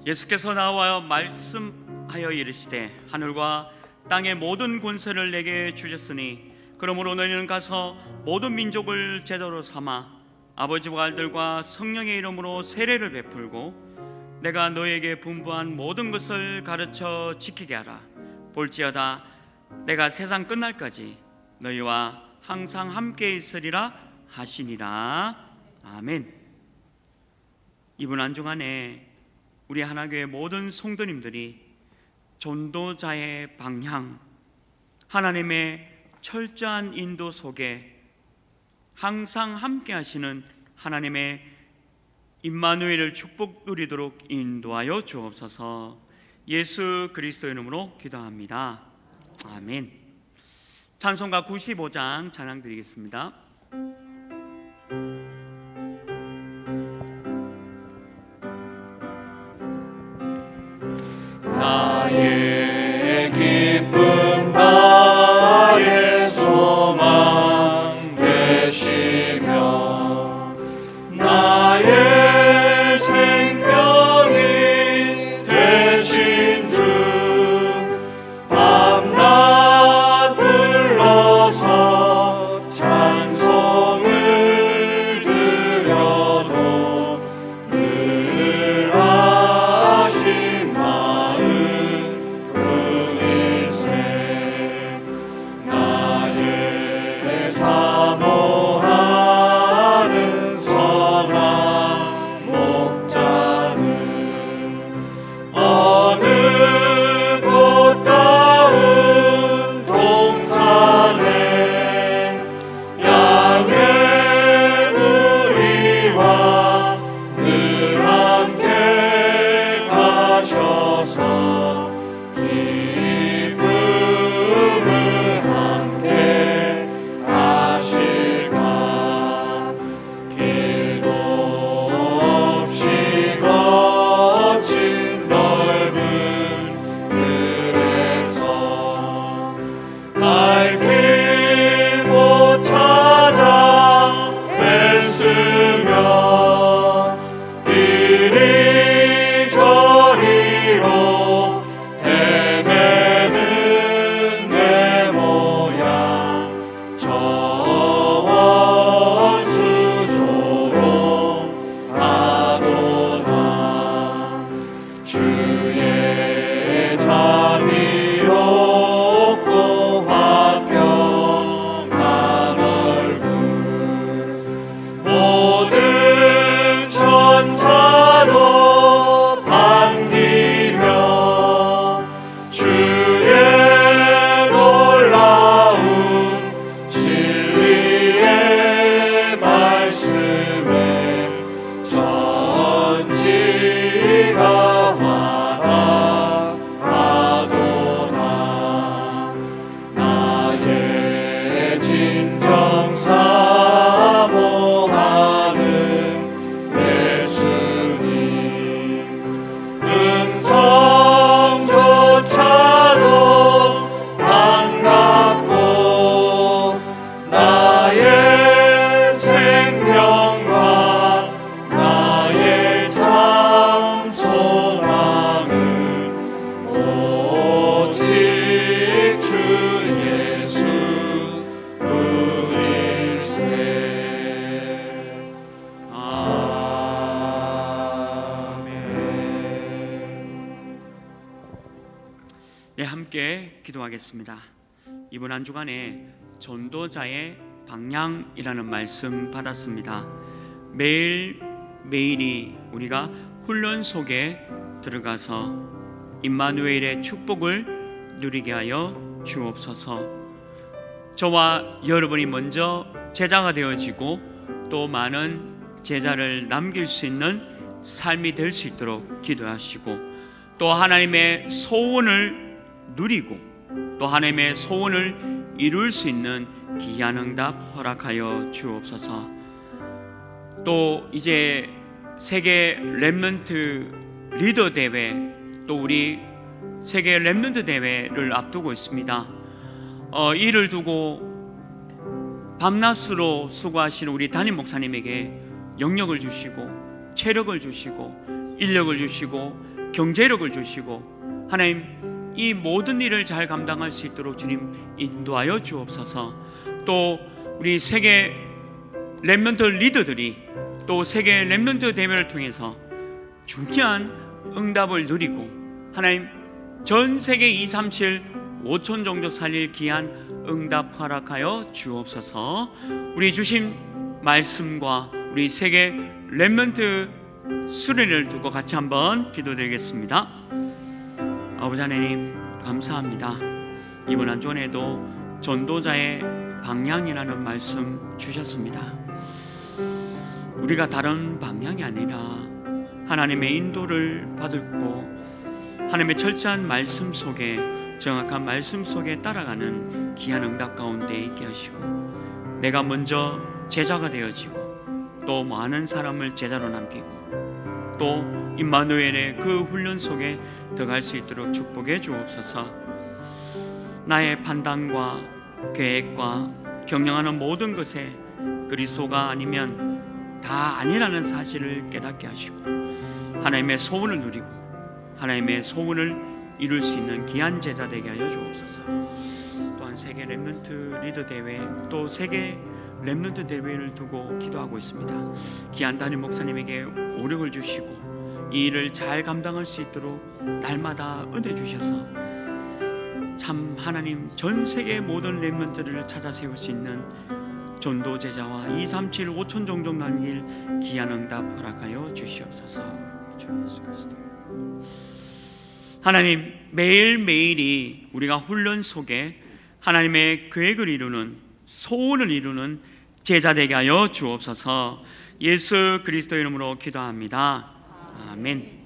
예수께서 나와 말씀하여 이르시되 하늘과 땅의 모든 권세를 내게 주셨으니 그러므로 너희는 가서 모든 민족을 제자로 삼아 아버지와 아들과 성령의 이름으로 세례를 베풀고 내가 너희에게 분부한 모든 것을 가르쳐 지키게 하라. 볼지어다 내가 세상 끝날까지 너희와 항상 함께 있으리라 하시니라. 아멘. 이번 안중안에 우리 하나교회 모든 성도님들이 전도자의 방향, 하나님의 철저한 인도 속에 항상 함께 하시는 하나님의 임마누엘을 축복 누리도록 인도하여 주옵소서. 예수 그리스도의 이름으로 기도합니다. 아멘. 찬송가 95장 찬양 드리겠습니다. 나의 기쁨 나의 소망 되시며 나의 생명이 되신 주 밤낮 불러서 찬송을 드려도 늘 아신 마음 나의 사모하는 선한 목자는 어느 꽃다운 동산에 양의 무리와 늘 함께 가셔서 기쁨을 함께 하실까. 길도 없이 거친 넓은 들에서 갈 길 못 찾아 뺐으며 이리저리로 헤매는 내 모양 저 원수조로 하도다. 주의 자비롭고 화평한 얼굴 모든 천사도 반기며 주의 놀라운 진리의 말씀에 전지가 와닿아도다. 나의 진정 사모하는 예수님 음성조차도 반갑고 나의 생명과 나의 참 소망은 오직 주 예수 뿐일세. 아멘. 네, 함께 기도하겠습니다. 이번 한 주간에 전도자의 방향이라는 말씀 받았습니다. 매일매일이 우리가 훈련 속에 들어가서 임마누엘의 축복을 누리게 하여 주옵소서. 저와 여러분이 먼저 제자가 되어지고 또 많은 제자를 남길 수 있는 삶이 될 수 있도록 기도하시고 또 하나님의 소원을 누리고 또 하나님의 소원을 이룰 수 있는 귀한 응답 허락하여 주옵소서. 또 이제 세계 렘넌트 리더 대회 또 우리 세계 렘넌트 대회를 앞두고 있습니다. 이를 두고 밤낮으로 수고하시는 우리 담임 목사님에게 영역을 주시고 체력을 주시고 인력을 주시고 경제력을 주시고 하나님 이 모든 일을 잘 감당할 수 있도록 주님 인도하여 주옵소서. 또 우리 세계 렘넌트 리더들이 또 세계 렘넌트 대회를 통해서 중요한 응답을 누리고 하나님 전 세계 237 5천 종족 살릴 귀한 응답 허락하여 주옵소서. 우리 주신 말씀과 우리 세계 렘넌트 수련회를 두고 같이 한번 기도드리겠습니다. 아버지 하나님 감사합니다. 이번 한 주간에도 전도자의 방향이라는 말씀 주셨습니다. 우리가 다른 방향이 아니라 하나님의 인도를 받고 하나님의 철저한 말씀 속에 정확한 말씀 속에 따라가는 귀한 응답 가운데 있게 하시고 내가 먼저 제자가 되어지고 또 많은 사람을 제자로 남기고 또 임마누엘의 그 훈련 속에 들어갈 수 있도록 축복해 주옵소서. 나의 판단과 계획과 경영하는 모든 것에 그리스도가 아니면 다 아니라는 사실을 깨닫게 하시고 하나님의 소원을 누리고 하나님의 소원을 이룰 수 있는 귀한 제자 되게 하여 주옵소서. 또한 세계 렘넌트 리더 대회 또 세계 렘넌트 대회를 두고 기도하고 있습니다. 귀한 담임 목사님에게 오력을 주시고 이 일을 잘 감당할 수 있도록 날마다 은혜 주셔서 참 하나님 전 세계 모든 렘넌트를 찾아 세울 수 있는 전도 제자와 237 5천 종족 남길 귀한 응답 허락하여 주시옵소서. 하나님 매일매일이 우리가 훈련 속에 하나님의 계획을 이루는 소원을 이루는 제자 되게 하여 주옵소서. 예수 그리스도 이름으로 기도합니다. 아멘.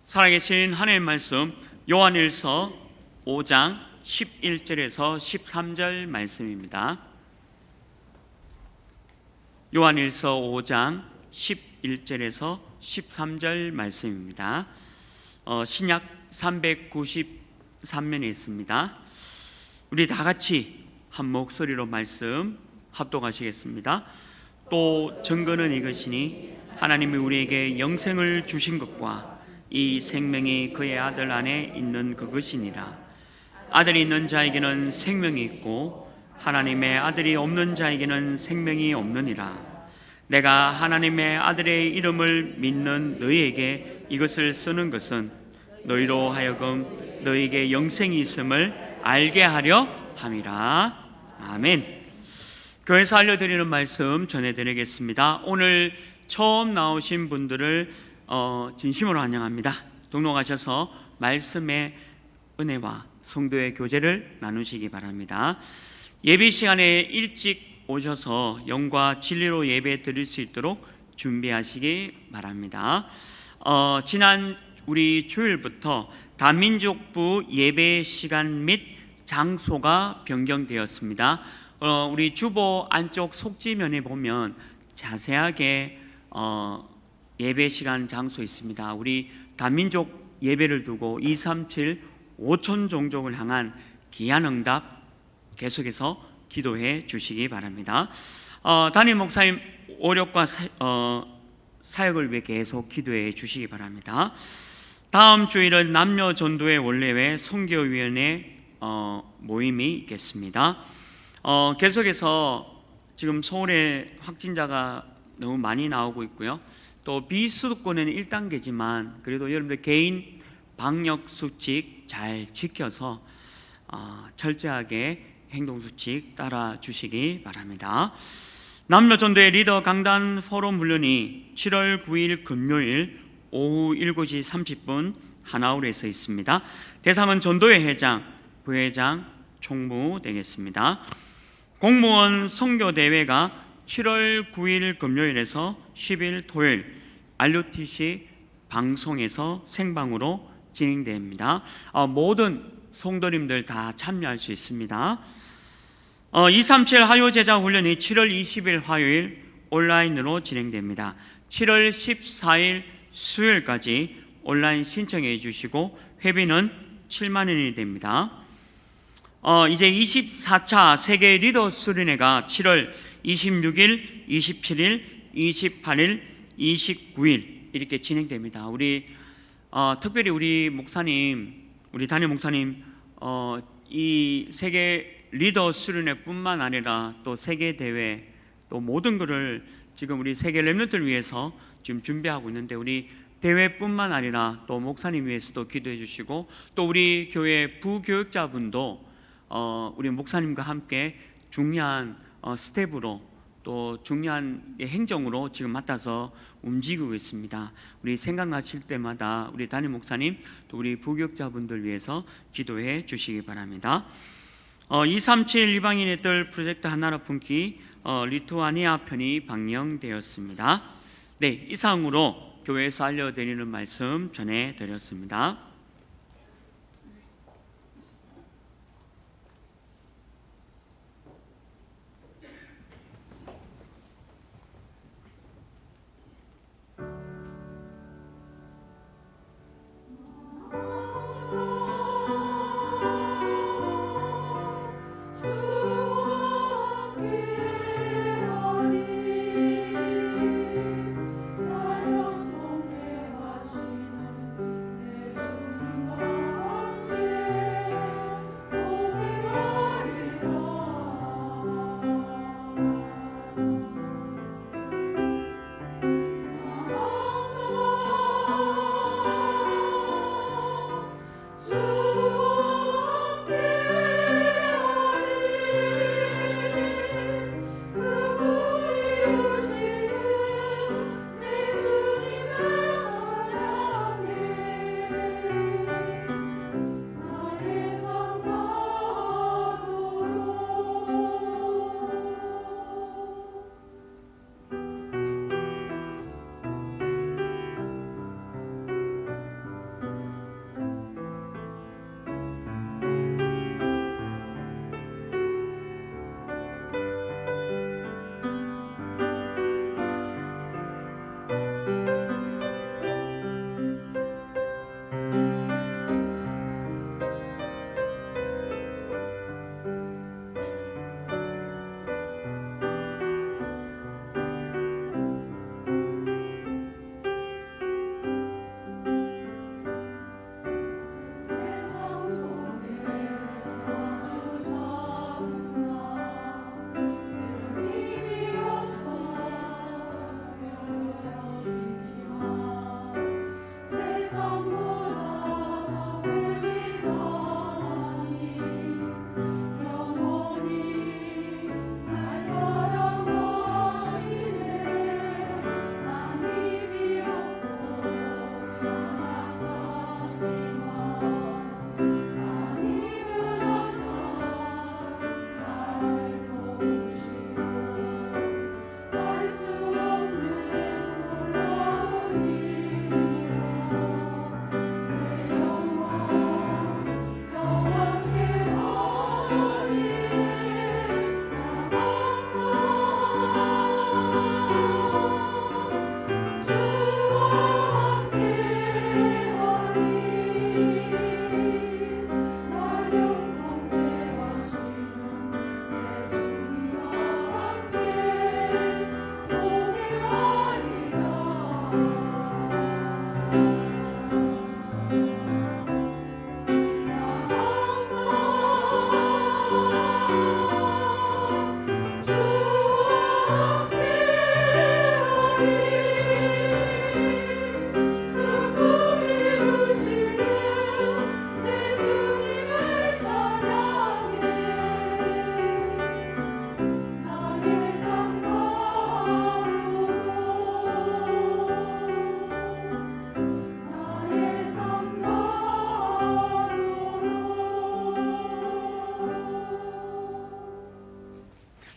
살아계신 하나님의 말씀 요한일서 5장 11절에서 13절 말씀입니다. 요한일서 5장 11절에서 13절 말씀입니다. 신약 393면에 있습니다. 우리 다 같이 한 목소리로 말씀 합독하시겠습니다. 또 증거는 이것이니 하나님이 우리에게 영생을 주신 것과 이 생명이 그의 아들 안에 있는 그것이니라. 아들이 있는 자에게는 생명이 있고 하나님의 아들이 없는 자에게는 생명이 없느니라. 내가 하나님의 아들의 이름을 믿는 너희에게 이것을 쓰는 것은 너희로 하여금 너희에게 영생이 있음을 알게 하려 함이라. 아멘. 교회에서 알려드리는 말씀 전해드리겠습니다. 오늘 처음 나오신 분들을 진심으로 환영합니다. 등록하셔서 말씀의 은혜와 성도의 교제를 나누시기 바랍니다. 예배 시간에 일찍 오셔서 영과 진리로 예배 드릴 수 있도록 준비하시기 바랍니다. 지난 우리 주일부터 다민족부 예배 시간 및 장소가 변경되었습니다. 우리 주보 안쪽 속지면에 보면 자세하게 예배 시간 장소 있습니다. 우리 다민족 예배를 두고 237 5천 종족을 향한 귀한 응답 계속해서 기도해 주시기 바랍니다. 담임 목사님 오력과 사역을 위해 계속 기도해 주시기 바랍니다. 다음 주일은 남녀 전도회 원례회 선교위원회 모임이 있겠습니다. 계속해서 지금 서울에 확진자가 너무 많이 나오고 있고요. 또 비수도권에는 1단계지만 그래도 여러분들 개인 방역 수칙 잘 지켜서 철저하게 행동 수칙 따라 주시기 바랍니다. 남녀 전도회 리더 강단 포럼 훈련이 7월 9일 금요일 오후 7시 30분 하나홀에서 있습니다. 대상은 전도회 회장, 부회장, 총무 되겠습니다. 공무원 선교대회가 7월 9일 금요일에서 10일 토요일 RUTC 방송에서 생방으로 진행됩니다. 모든 성도님들 다 참여할 수 있습니다. 237 하요 제자 훈련이 7월 20일 화요일 온라인으로 진행됩니다. 7월 14일 수요일까지 온라인 신청해 주시고 회비는 7만 원이 됩니다. 이제 24차 세계 리더 수련회가 7월 26일, 27일, 28일, 29일 이렇게 진행됩니다. 우리 특별히 우리 목사님, 우리 담임 목사님 이 세계 리더 수련회뿐만 아니라 또 세계 대회 또 모든 것을 지금 우리 세계 렘넌트를 위해서 지금 준비하고 있는데 우리 대회뿐만 아니라 또 목사님 위해서도 기도해 주시고 또 우리 교회 부교육자분도 우리 목사님과 함께 중요한 스텝으로 또 중요한 행정으로 지금 맡아서 움직이고 있습니다. 우리 생각나실 때마다 우리 담임 목사님 또 우리 부교육자분들 위해서 기도해 주시기 바랍니다. 237 이방인의 뜰 프로젝트 한나라 품기 리투아니아 편이 방영되었습니다. 네, 이상으로 교회에서 알려드리는 말씀 전해드렸습니다.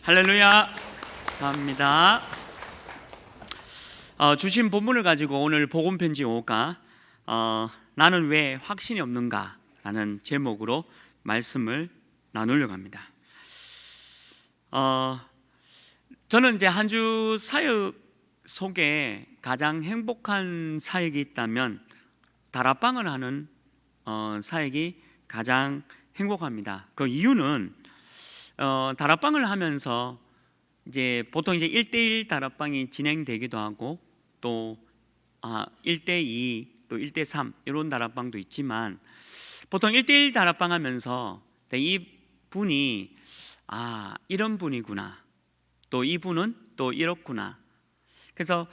할렐루야. 감사합니다. 주신 본문을 가지고 오늘 복음편지 5가 나는 왜 확신이 없는가 라는 제목으로 말씀을 나누려고 합니다. 저는 이제 한 주 사역 속에 가장 행복한 사역이 있다면 다락방을 하는 사역이 가장 행복합니다. 그 이유는 다락방을 하면서 이제 보통 이제 1대1 다락방이 진행되기도 하고 또 1대2 또 1대3 이런 다락방도 있지만 보통 1대1 다락방 하면서 이 분이 이런 분이구나, 또 이분은 또 이렇구나. 그래서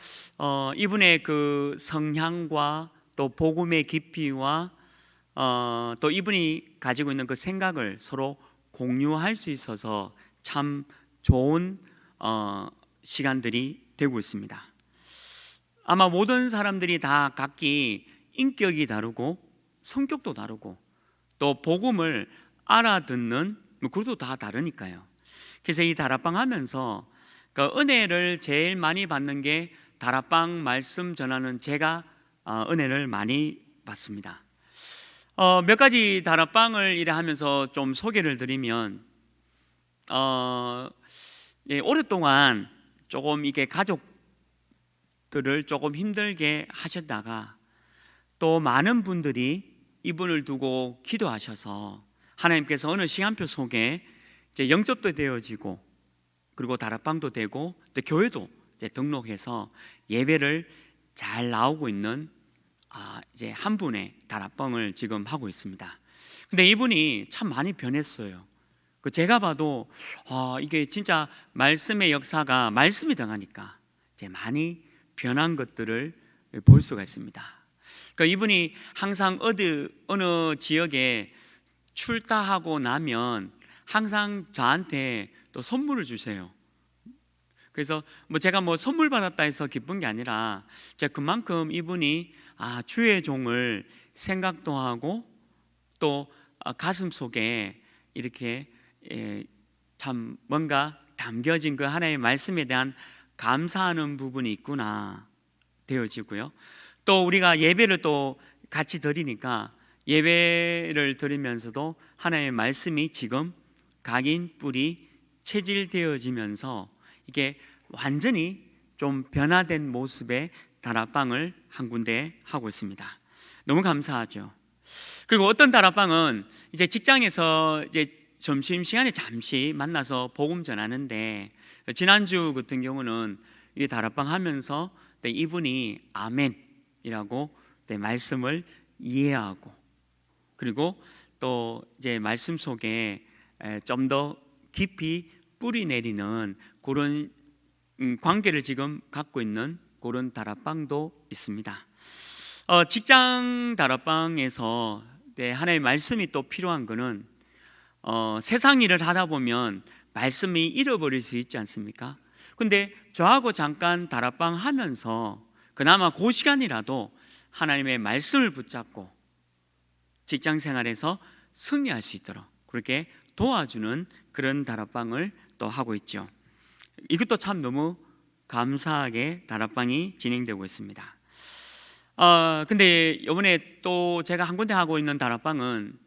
이분의 그 성향과 또 복음의 깊이와 또 이분이 가지고 있는 그 생각을 서로 공유할 수 있어서 참 좋은 시간들이 되고 있습니다. 아마 모든 사람들이 다 각기 인격이 다르고 성격도 다르고 또 복음을 알아듣는 그것도 다 다르니까요. 그래서 이 다락방 하면서 그 은혜를 제일 많이 받는 게 다락방 말씀 전하는 제가 은혜를 많이 받습니다. 몇 가지 다락방을 일해 하면서 좀 소개를 드리면 오랫동안 조금 이게 가족들을 조금 힘들게 하셨다가 또 많은 분들이 이분을 두고 기도하셔서 하나님께서 어느 시간표 속에 이제 영접도 되어지고 그리고 다락방도 되고 또 교회도 이제 등록해서 예배를 잘 나오고 있는 이제 한 분의 다락방을 지금 하고 있습니다. 근데 이분이 참 많이 변했어요. 제가 봐도 이게 진짜 말씀의 역사가 말씀이 등하니까 이제 많이 변한 것들을 볼 수가 있습니다. 그러니까 이분이 항상 어느 지역에 출타하고 나면 항상 저한테 또 선물을 주세요. 그래서 제가 선물 받았다 해서 기쁜 게 아니라 제가 그만큼 이분이 주의 종을 생각도 하고 또 가슴 속에 이렇게 참 뭔가 담겨진 그 하나님의 말씀에 대한 감사하는 부분이 있구나 되어지고요. 또 우리가 예배를 또 같이 드리니까 예배를 드리면서도 하나님의 말씀이 지금 각인 뿌리 체질되어지면서 이게 완전히 좀 변화된 모습의 다락방을 한 군데 하고 있습니다. 너무 감사하죠. 그리고 어떤 다락방은 이제 직장에서 이제 점심시간에 잠시 만나서 복음 전하는데 지난주 같은 경우는 이 다락방 하면서 이분이 아멘이라고 말씀을 이해하고 그리고 또 이제 말씀 속에 좀 더 깊이 뿌리 내리는 그런 관계를 지금 갖고 있는 그런 다락방도 있습니다. 직장 다락방에서 하나님의 말씀이 또 필요한 거는 세상 일을 하다 보면 말씀이 잃어버릴 수 있지 않습니까? 근데 저하고 잠깐 다락방 하면서 그나마 그 시간이라도 하나님의 말씀을 붙잡고 직장 생활에서 승리할 수 있도록 그렇게 도와주는 그런 다락방을 또 하고 있죠. 이것도 참 너무 감사하게 다락방이 진행되고 있습니다. 근데 이번에 또 제가 한 군데 하고 있는 다락방은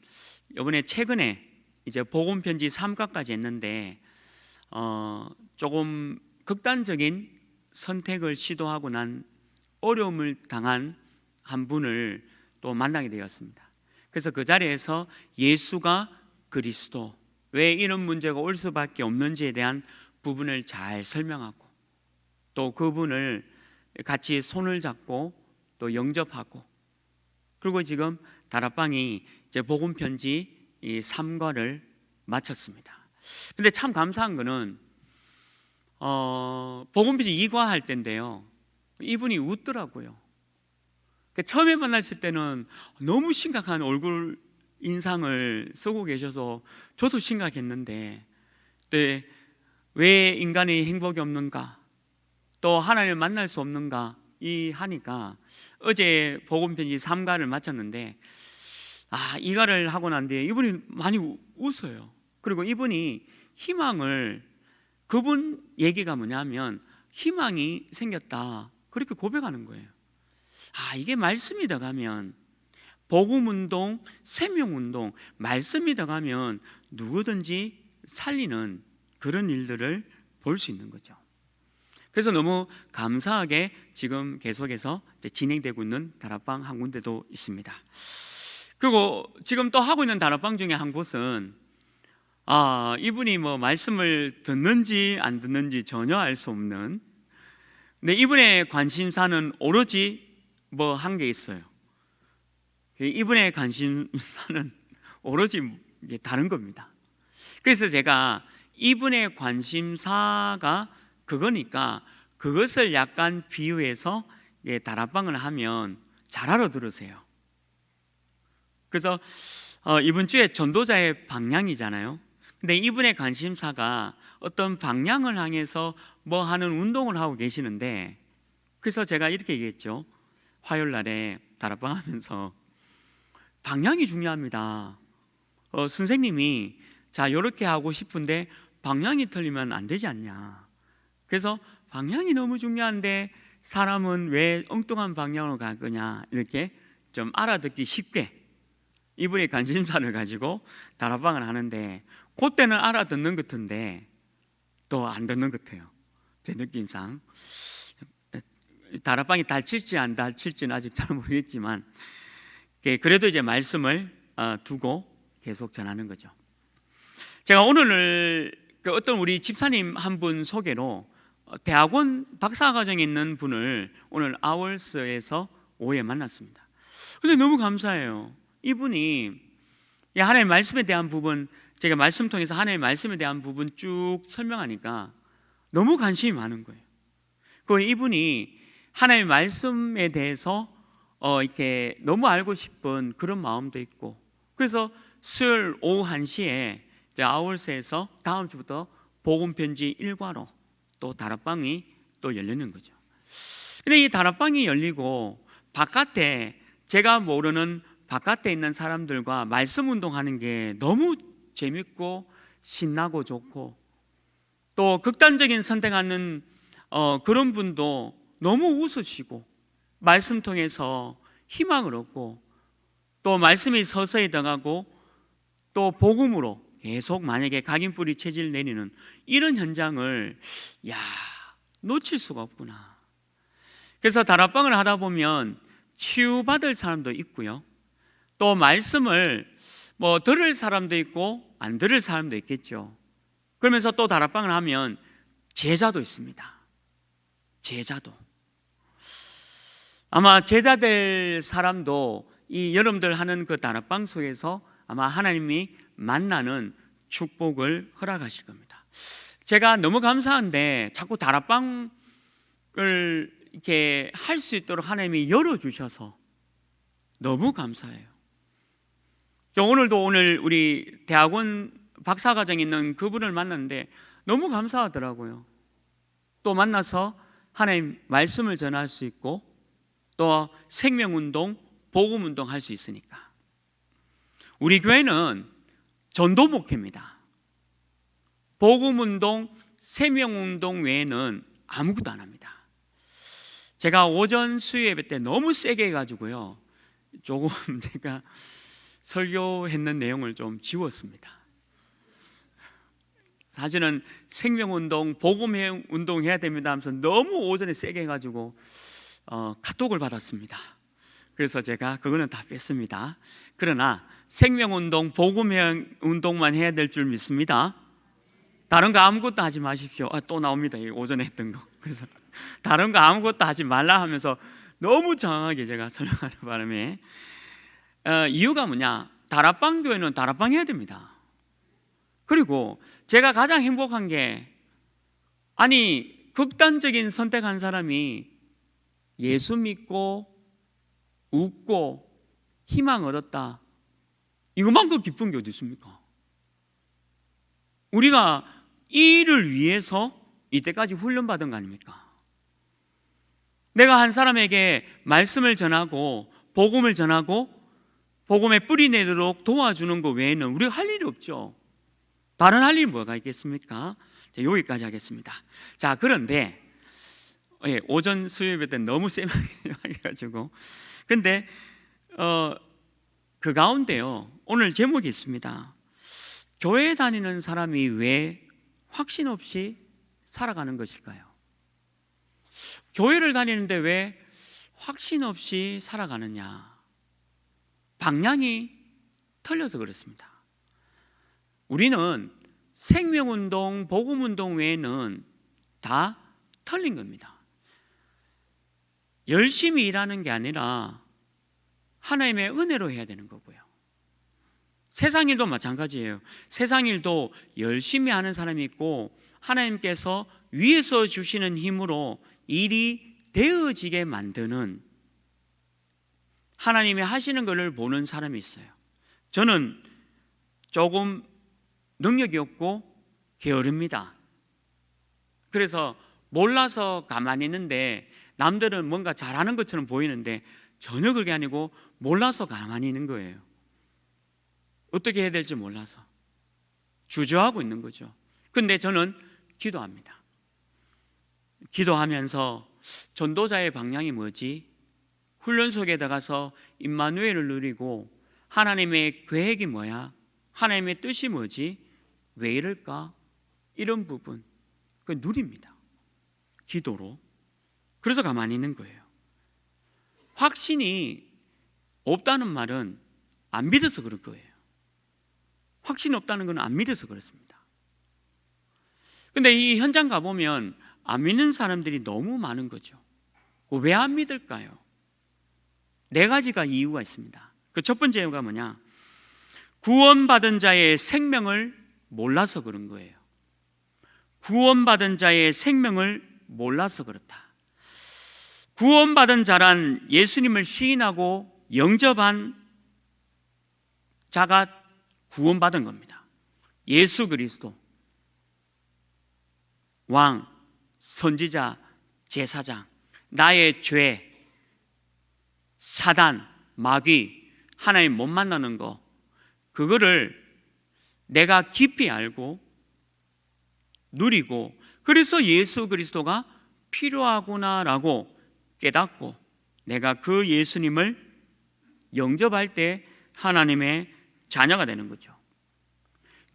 이번에 최근에 이제 복음 편지 3과까지 했는데 조금 극단적인 선택을 시도하고 난 어려움을 당한 한 분을 또 만나게 되었습니다. 그래서 그 자리에서 예수가 그리스도, 왜 이런 문제가 올 수밖에 없는지에 대한 부분을 잘 설명하고 또 그분을 같이 손을 잡고 또 영접하고 그리고 지금 다락방이 이제 복음 편지 이 3과를 마쳤습니다. 근데 참 감사한 거는 복음 편지 2과 할 때인데요. 이분이 웃더라고요. 처음에 만났을 때는 너무 심각한 얼굴 인상을 쓰고 계셔서 저도 심각했는데 왜 인간이 행복이 없는가 또 하나님을 만날 수 없는가 하니까 어제 복음편지 3과를 마쳤는데 2과를 하고 난 뒤에 이분이 많이 웃어요. 그리고 이분이 희망을 그분 얘기가 뭐냐면 희망이 생겼다 그렇게 고백하는 거예요. 이게 말씀이 들어가면 복음운동, 생명운동 말씀이 들어가면 누구든지 살리는 그런 일들을 볼 수 있는 거죠. 그래서 너무 감사하게 지금 계속해서 진행되고 있는 다락방 한 군데도 있습니다. 그리고 지금 또 하고 있는 다락방 중에 한 곳은 이분이 뭐 말씀을 듣는지 안 듣는지 전혀 알 수 없는, 근데 이분의 관심사는 오로지 뭐 한 게 있어요. 이분의 관심사는 오로지 다른 겁니다. 그래서 제가 이분의 관심사가 그거니까 그것을 약간 비유해서 다락방을 하면 잘 알아들으세요. 그래서 이번 주에 전도자의 방향이잖아요. 근데 이분의 관심사가 어떤 방향을 향해서 뭐 하는 운동을 하고 계시는데, 그래서 제가 이렇게 얘기했죠. 화요일 날에 다락방 하면서 방향이 중요합니다. 선생님이 자 이렇게 하고 싶은데 방향이 틀리면 안 되지 않냐. 그래서 방향이 너무 중요한데 사람은 왜 엉뚱한 방향으로 갈 거냐, 이렇게 좀 알아듣기 쉽게 이분의 관심사를 가지고 다락방을 하는데, 그때는 알아듣는 것 같은데 또 안 듣는 것 같아요. 제 느낌상 다락방이 닫힐지 안 닫힐지는 아직 잘 모르겠지만, 그래도 이제 말씀을 두고 계속 전하는 거죠. 제가 오늘 어떤 우리 집사님 한 분 소개로 대학원 박사과정에 있는 분을 오늘 아월스에서 오후에 만났습니다. 근데 너무 감사해요. 이분이 하나님의 말씀에 대한 부분, 제가 말씀 통해서 하나님의 말씀에 대한 부분 쭉 설명하니까 너무 관심이 많은 거예요. 그리고 이분이 하나님의 말씀에 대해서 이렇게 너무 알고 싶은 그런 마음도 있고, 그래서 수요일 오후 1시에 아울스에서 다음 주부터 복음 편지 1과로 또 다락방이 또 열리는 거죠. 근데 이 다락방이 열리고 바깥에, 제가 모르는 바깥에 있는 사람들과 말씀 운동하는 게 너무 재밌고 신나고 좋고, 또 극단적인 선택하는 그런 분도 너무 웃으시고 말씀 통해서 희망을 얻고, 또 말씀이 서서히 더가고, 또 복음으로 계속 만약에 각인뿌리 체질 내리는 이런 현장을 놓칠 수가 없구나. 그래서 다락방을 하다 보면 치유받을 사람도 있고요, 또 말씀을 뭐 들을 사람도 있고 안 들을 사람도 있겠죠. 그러면서 또 다락방을 하면 제자도 있습니다. 제자도. 아마 제자 될 사람도 이 여러분들 하는 그 다락방 속에서 아마 하나님이 만나는 축복을 허락하실 겁니다. 제가 너무 감사한데 자꾸 다락방을 이렇게 할 수 있도록 하나님이 열어주셔서 너무 감사해요. 오늘도 우리 대학원 박사과정에 있는 그분을 만났는데 너무 감사하더라고요. 또 만나서 하나님 말씀을 전할 수 있고, 또 생명운동, 복음운동 할 수 있으니까. 우리 교회는 전도 목회입니다. 복음운동, 생명운동 외에는 아무것도 안 합니다. 제가 오전 수요 예배 때 너무 세게 해가지고요, 조금 제가 설교했는 내용을 좀 지웠습니다. 사실은 생명운동, 복음운동 해야 됩니다 하면서 너무 오전에 세게 해가지고 카톡을 받았습니다. 그래서 제가 그거는 다 뺐습니다. 그러나 생명운동, 복음운동만 해야 될 줄 믿습니다. 다른 거 아무것도 하지 마십시오. 또 나옵니다. 오전에 했던 거. 그래서 다른 거 아무것도 하지 말라 하면서 너무 정확하게 제가 설명하는 바람에, 이유가 뭐냐, 다락방 교회는 다락방 해야 됩니다. 그리고 제가 가장 행복한 게, 극단적인 선택한 사람이 예수 믿고 웃고 희망 얻었다, 이것만큼 기쁜 게 어디 있습니까? 우리가 이 일을 위해서 이때까지 훈련받은 거 아닙니까? 내가 한 사람에게 말씀을 전하고 복음을 전하고 복음에 뿌리 내도록 도와주는 것 외에는 우리가 할 일이 없죠. 다른 할 일이 뭐가 있겠습니까? 여기까지 하겠습니다. 자, 그런데 오전 수요일 때 너무 세게 해가지고, 근데 그 가운데요, 오늘 제목이 있습니다. 교회 다니는 사람이 왜 확신 없이 살아가는 것일까요? 교회를 다니는데 왜 확신 없이 살아가느냐? 방향이 틀려서 그렇습니다. 우리는 생명운동, 복음운동 외에는 다 틀린 겁니다. 열심히 일하는 게 아니라 하나님의 은혜로 해야 되는 거고요. 세상 일도 마찬가지예요. 세상 일도 열심히 하는 사람이 있고 하나님께서 위에서 주시는 힘으로 일이 되어지게 만드는, 하나님이 하시는 것을 보는 사람이 있어요. 저는 조금 능력이 없고 게으릅니다. 그래서 몰라서 가만히 있는데 남들은 뭔가 잘하는 것처럼 보이는데 전혀 그게 아니고 몰라서 가만히 있는 거예요. 어떻게 해야 될지 몰라서 주저하고 있는 거죠. 근데 저는 기도합니다. 기도하면서 전도자의 방향이 뭐지? 훈련소에 들어가서 임마누엘을 누리고 하나님의 계획이 뭐야? 하나님의 뜻이 뭐지? 왜 이럴까? 이런 부분 그 누립니다. 기도로. 그래서 가만히 있는 거예요. 확신이 없다는 말은 안 믿어서 그럴 거예요. 확신이 없다는 건 안 믿어서 그렇습니다. 근데 이 현장 가보면 안 믿는 사람들이 너무 많은 거죠. 왜 안 믿을까요? 4가지가 이유가 있습니다. 그 첫 번째 이유가 뭐냐? 구원받은 자의 생명을 몰라서 그런 거예요. 구원받은 자의 생명을 몰라서 그렇다. 구원받은 자란 예수님을 시인하고 영접한 자가 구원받은 겁니다. 예수 그리스도, 왕, 선지자, 제사장, 나의 죄, 사단, 마귀, 하나님 못 만나는 거, 그거를 내가 깊이 알고 누리고, 그래서 예수 그리스도가 필요하구나라고 깨닫고 내가 그 예수님을 영접할 때 하나님의 자녀가 되는 거죠.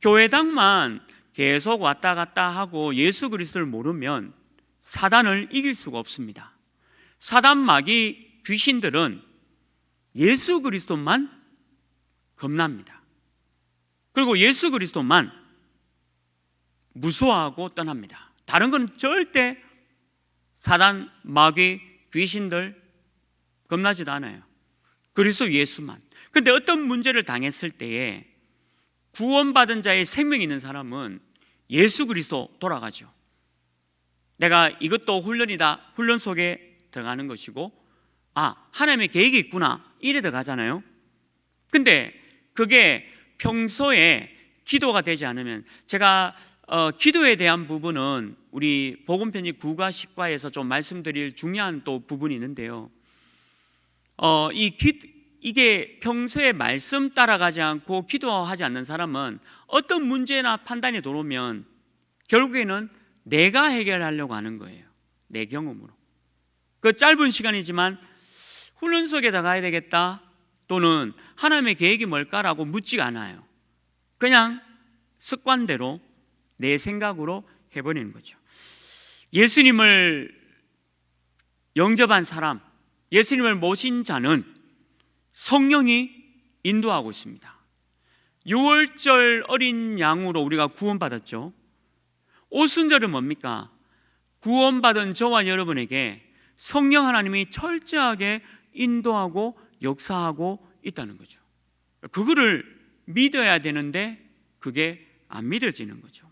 교회당만 계속 왔다 갔다 하고 예수 그리스도를 모르면 사단을 이길 수가 없습니다. 사단, 마귀, 귀신들은 예수 그리스도만 겁납니다. 그리고 예수 그리스도만 무서워하고 떠납니다. 다른 건 절대 사단, 마귀, 귀신들 겁나지도 않아요. 그리스도 예수만. 그런데 어떤 문제를 당했을 때에 구원받은 자의 생명이 있는 사람은 예수 그리스도 돌아가죠. 내가 이것도 훈련이다. 훈련 속에 들어가는 것이고, 하나님의 계획이 있구나. 이래 들어가잖아요. 근데 그게 평소에 기도가 되지 않으면, 제가 기도에 대한 부분은 우리 복음편지 9과 10과에서 좀 말씀드릴 중요한 또 부분이 있는데요. 이게 평소에 말씀 따라가지 않고 기도하지 않는 사람은 어떤 문제나 판단이 들어오면 결국에는 내가 해결하려고 하는 거예요. 내 경험으로. 그 짧은 시간이지만 훈련소에 나가야 되겠다, 또는 하나님의 계획이 뭘까라고 묻지가 않아요. 그냥 습관대로 내 생각으로 해버리는 거죠. 예수님을 영접한 사람, 예수님을 모신 자는 성령이 인도하고 있습니다. 6월절 어린 양으로 우리가 구원받았죠. 오순절은 뭡니까? 구원받은 저와 여러분에게 성령 하나님이 철저하게 인도하고 역사하고 있다는 거죠. 그거를 믿어야 되는데 그게 안 믿어지는 거죠.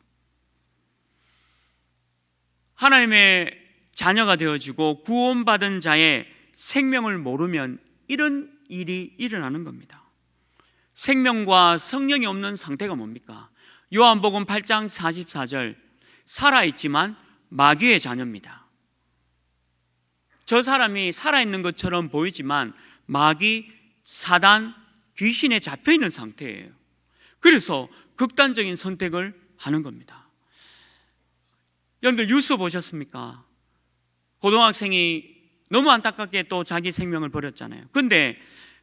하나님의 자녀가 되어지고 구원받은 자의 생명을 모르면 이런 일이 일어나는 겁니다. 생명과 성령이 없는 상태가 뭡니까? 요한복음 8장 44절, 살아있지만 마귀의 자녀입니다. 저 사람이 살아있는 것처럼 보이지만 마귀, 사단, 귀신에 잡혀있는 상태예요. 그래서 극단적인 선택을 하는 겁니다. 여러분들 뉴스 보셨습니까? 고등학생이 너무 안타깝게 또 자기 생명을 버렸잖아요. 그런데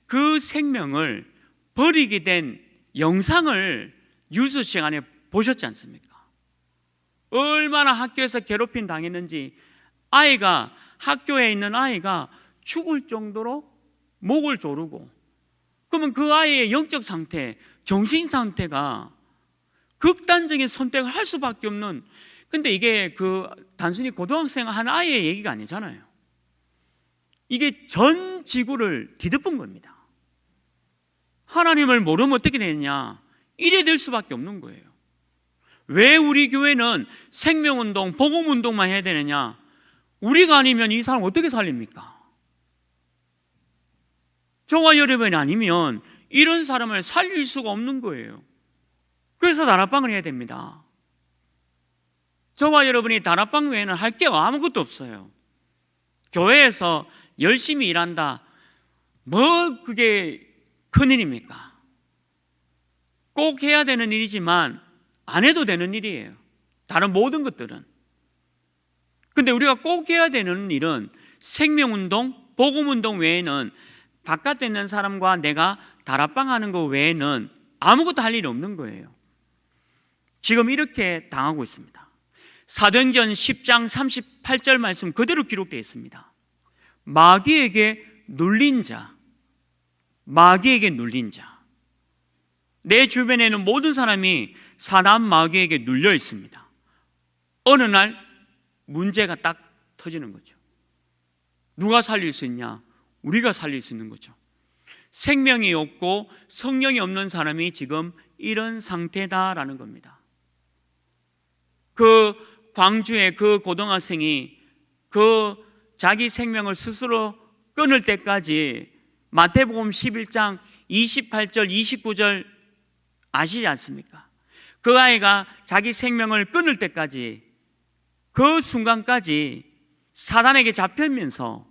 그 생명을 버리게 된 영상을 뉴스 시간에 보셨지 않습니까? 얼마나 학교에서 괴롭힘 당했는지, 아이가, 학교에 있는 아이가 죽을 정도로 목을 조르고, 그러면 그 아이의 영적 상태, 정신 상태가 극단적인 선택을 할 수밖에 없는, 근데 이게 단순히 고등학생 한 아이의 얘기가 아니잖아요. 이게 전 지구를 뒤덮은 겁니다. 하나님을 모르면 어떻게 되느냐? 이래 될 수밖에 없는 거예요. 왜 우리 교회는 생명운동, 복음운동만 해야 되느냐? 우리가 아니면 이 사람 어떻게 살립니까? 저와 여러분이 아니면 이런 사람을 살릴 수가 없는 거예요. 그래서 다락방을 해야 됩니다. 저와 여러분이 다락방 외에는 할 게 아무것도 없어요. 교회에서 열심히 일한다, 뭐 그게 큰일입니까? 꼭 해야 되는 일이지만 안 해도 되는 일이에요, 다른 모든 것들은. 근데 우리가 꼭 해야 되는 일은 생명운동, 복음운동 외에는, 바깥에 있는 사람과 내가 다락방 하는 거 외에는 아무것도 할 일이 없는 거예요. 지금 이렇게 당하고 있습니다. 사도행전 10장 38절 말씀 그대로 기록되어 있습니다. 마귀에게 눌린 자, 마귀에게 눌린 자. 내 주변에는 모든 사람이 사단 마귀에게 눌려 있습니다. 어느 날 문제가 딱 터지는 거죠. 누가 살릴 수 있냐? 우리가 살릴 수 있는 거죠. 생명이 없고 성령이 없는 사람이 지금 이런 상태다라는 겁니다. 그 광주의 그 고등학생이 그 자기 생명을 스스로 끊을 때까지 마태복음 11장 28절 29절 아시지 않습니까? 그 아이가 자기 생명을 끊을 때까지, 그 순간까지 사단에게 잡혀있면서,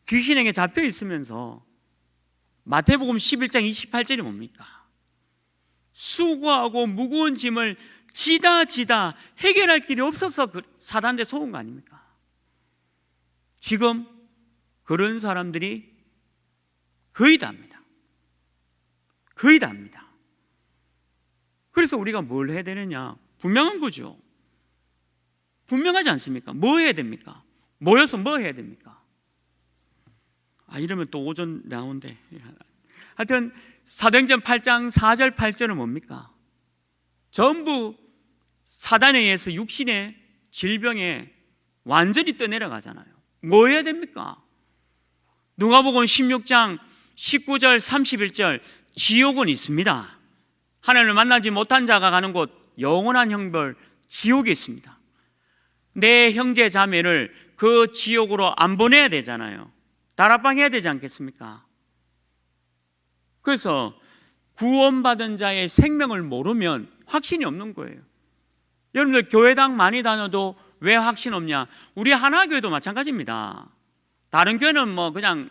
귀신에게 잡혀 있으면서, 마태복음 11장 28절이 뭡니까? 수고하고 무거운 짐을 지다 해결할 길이 없어서 사단한테 속은 거 아닙니까? 지금 그런 사람들이 거의 다입니다. 거의 다입니다. 그래서 우리가 뭘 해야 되느냐? 분명한 거죠. 분명하지 않습니까? 뭐 해야 됩니까? 모여서 뭐 해야 됩니까? 이러면 또 오전 나온대. 하여튼 사도행전 8장 4절 8절은 뭡니까? 전부 사단에 의해서 육신의 질병에 완전히 떠내려가잖아요. 뭐 해야 됩니까? 누가복음 16장 19절 31절, 지옥은 있습니다. 하나님을 만나지 못한 자가 가는 곳, 영원한 형벌, 지옥이 있습니다. 내 형제 자매를 그 지옥으로 안 보내야 되잖아요. 다락방 해야 되지 않겠습니까? 그래서 구원받은 자의 생명을 모르면 확신이 없는 거예요. 여러분들 교회당 많이 다녀도 왜 확신 없냐? 우리 하나교회도 마찬가지입니다. 다른 교회는 뭐 그냥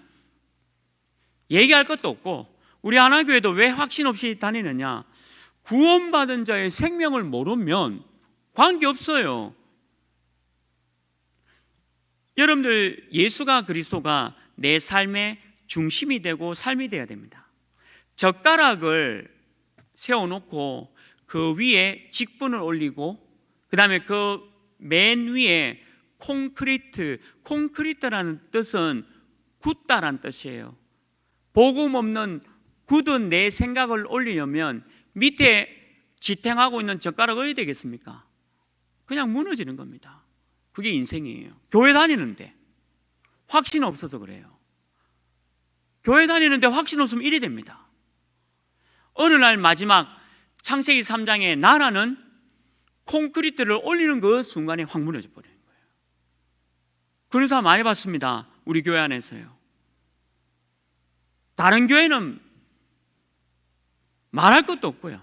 얘기할 것도 없고, 우리 하나교회도 왜 확신 없이 다니느냐? 구원받은 자의 생명을 모르면 관계없어요. 여러분들, 예수가 그리스도가 내 삶의 중심이 되고 삶이 되어야 됩니다. 젓가락을 세워놓고 그 위에 직분을 올리고, 그 다음에 그 맨 위에 콘크리트라는 뜻은 굳다란 뜻이에요. 복음 없는 굳은 내 생각을 올리려면 밑에 지탱하고 있는 젓가락 어디 되겠습니까? 그냥 무너지는 겁니다. 그게 인생이에요. 교회 다니는데 확신 없어서 그래요. 교회 다니는데 확신 없으면 이래 됩니다. 어느 날 마지막 창세기 3장에 나라는 콘크리트를 올리는 그 순간에 확 무너져 버리는 거예요. 그런 사람 많이 봤습니다. 우리 교회 안에서요. 다른 교회는 말할 것도 없고요.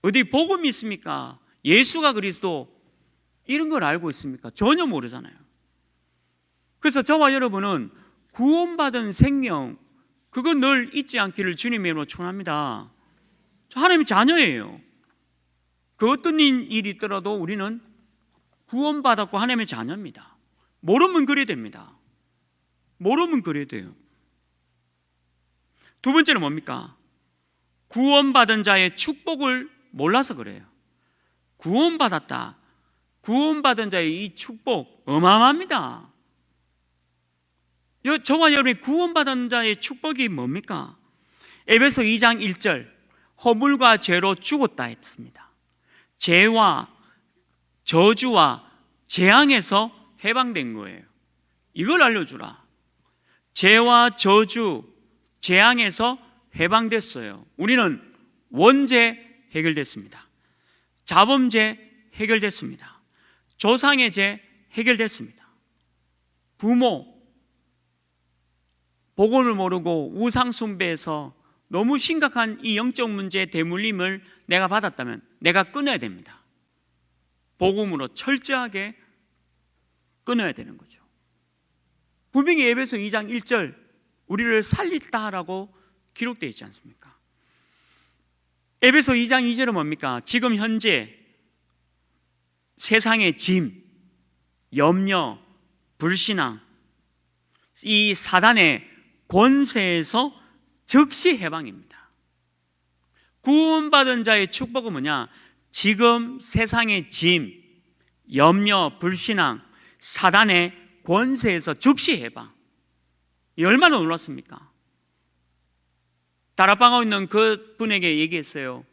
어디 복음이 있습니까? 예수가 그리스도, 이런 걸 알고 있습니까? 전혀 모르잖아요. 그래서 저와 여러분은 구원받은 생명, 그거 늘 잊지 않기를 주님의 이름으로 축원합니다. 하나님의 자녀예요. 그 어떤 일이 있더라도 우리는 구원받았고 하나님의 자녀입니다. 모르면 그래야 됩니다. 모르면 그래야 돼요. 두 번째는 뭡니까? 구원받은 자의 축복을 몰라서 그래요. 구원받았다, 구원받은 자의 이 축복 어마어마합니다. 저와 여러분이 구원받은 자의 축복이 뭡니까? 에베소 2장 1절, 허물과 죄로 죽었다 했습니다. 죄와 저주와 재앙에서 해방된 거예요. 이걸 알려주라. 죄와 저주, 재앙에서 해방됐어요. 우리는 원죄 해결됐습니다. 자범죄 해결됐습니다. 조상의 죄 해결됐습니다. 부모, 복음을 모르고 우상 숭배해서 너무 심각한 이 영적 문제의 대물림을 내가 받았다면 내가 끊어야 됩니다. 복음으로 철저하게 끊어야 되는 거죠. 분명히 에베소 2장 1절 우리를 살리다라고 기록되어 있지 않습니까? 에베소 2장 2절은 뭡니까? 지금 현재 세상의 짐, 염려, 불신앙, 이 사단의 권세에서 즉시 해방입니다. 구원받은 자의 축복은 뭐냐? 지금 세상의 짐, 염려, 불신앙, 사단의 권세에서 즉시 해방. 이 얼마나 놀랐습니까? 다락방하고 있는 그 분에게 얘기했어요.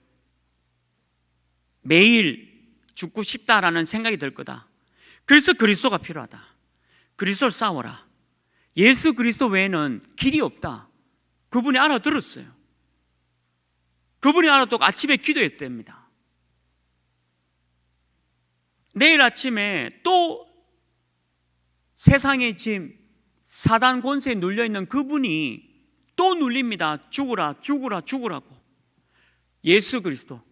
매일 죽고 싶다라는 생각이 들 거다. 그래서 그리스도가 필요하다. 그리스도를 싸워라. 예수 그리스도 외에는 길이 없다. 그분이 알아들었어요. 그분이 알아듣고 아침에 기도했답니다. 내일 아침에 또 세상의 짐, 사단 권세에 눌려있는 그분이 또 눌립니다. 죽으라, 죽으라, 죽으라고. 예수 그리스도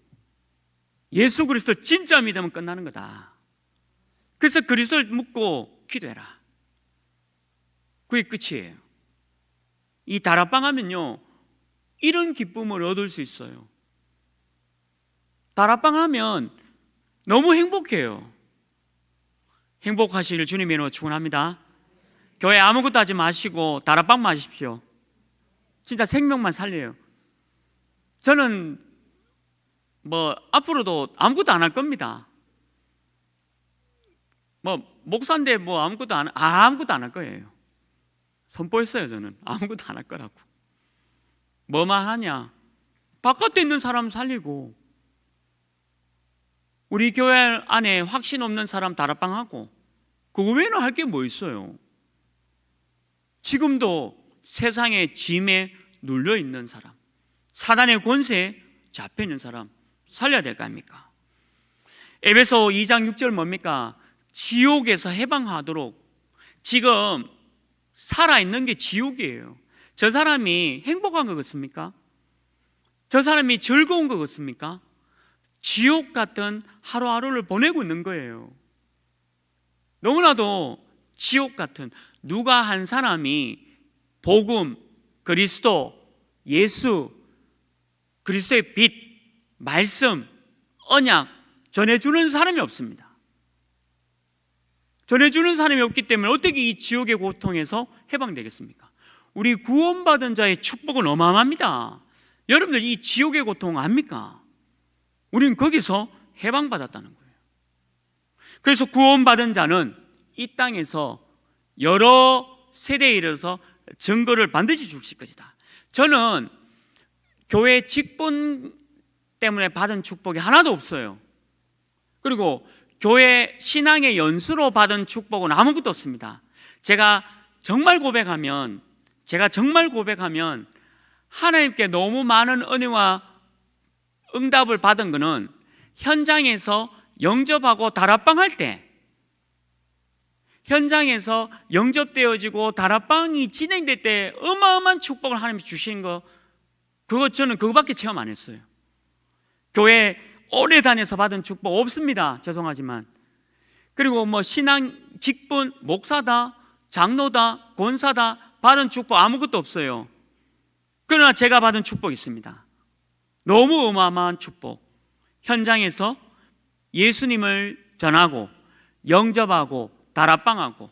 진짜 믿으면 끝나는 거다. 그래서 그리스도를 묻고 기도해라. 그게 끝이에요. 이 다락방 하면요, 이런 기쁨을 얻을 수 있어요. 다락방 하면 너무 행복해요. 행복하시길 주님의 이름으로 축원합니다. 교회 아무것도 하지 마시고 다락방만 하십시오. 진짜 생명만 살려요. 저는 앞으로도 아무것도 안 할 겁니다. 목사인데 아무것도 안 할 거예요. 선포했어요. 저는 아무것도 안 할 거라고. 뭐만 하냐? 바깥에 있는 사람 살리고, 우리 교회 안에 확신 없는 사람 다락방하고, 그거 외에는 할 게 뭐 있어요? 지금도 세상의 짐에 눌려 있는 사람, 사단의 권세에 잡혀 있는 사람 살려야 될 거 아닙니까? 에베소 2장 6절 뭡니까? 지옥에서 해방하도록. 지금 살아있는 게 지옥이에요. 저 사람이 행복한 것 같습니까? 저 사람이 즐거운 것 같습니까? 지옥 같은 하루하루를 보내고 있는 거예요. 너무나도 지옥 같은, 누가 한 사람이 복음, 그리스도, 예수, 그리스도의 빛, 말씀, 언약 전해주는 사람이 없습니다. 전해주는 사람이 없기 때문에 어떻게 이 지옥의 고통에서 해방되겠습니까? 우리 구원받은 자의 축복은 어마어마합니다. 여러분들 이 지옥의 고통 압니까? 우리는 거기서 해방받았다는 거예요. 그래서 구원받은 자는 이 땅에서 여러 세대에 이르러서 증거를 반드시 주실 것이다. 저는 교회 직분 때문에 받은 축복이 하나도 없어요. 그리고 교회 신앙의 연수로 받은 축복은 아무것도 없습니다. 제가 정말 고백하면 하나님께 너무 많은 은혜와 응답을 받은 것은 현장에서 영접하고 다락방 할 때, 현장에서 영접되어지고 다락방이 진행될 때 어마어마한 축복을 하나님이 주시는 거, 저는 그거밖에 체험 안 했어요. 교회 오래 다녀서 받은 축복 없습니다. 죄송하지만. 그리고 신앙 직분, 목사다, 장로다, 권사다 받은 축복 아무것도 없어요. 그러나 제가 받은 축복이 있습니다. 너무 어마어마한 축복. 현장에서 예수님을 전하고 영접하고 다락방하고.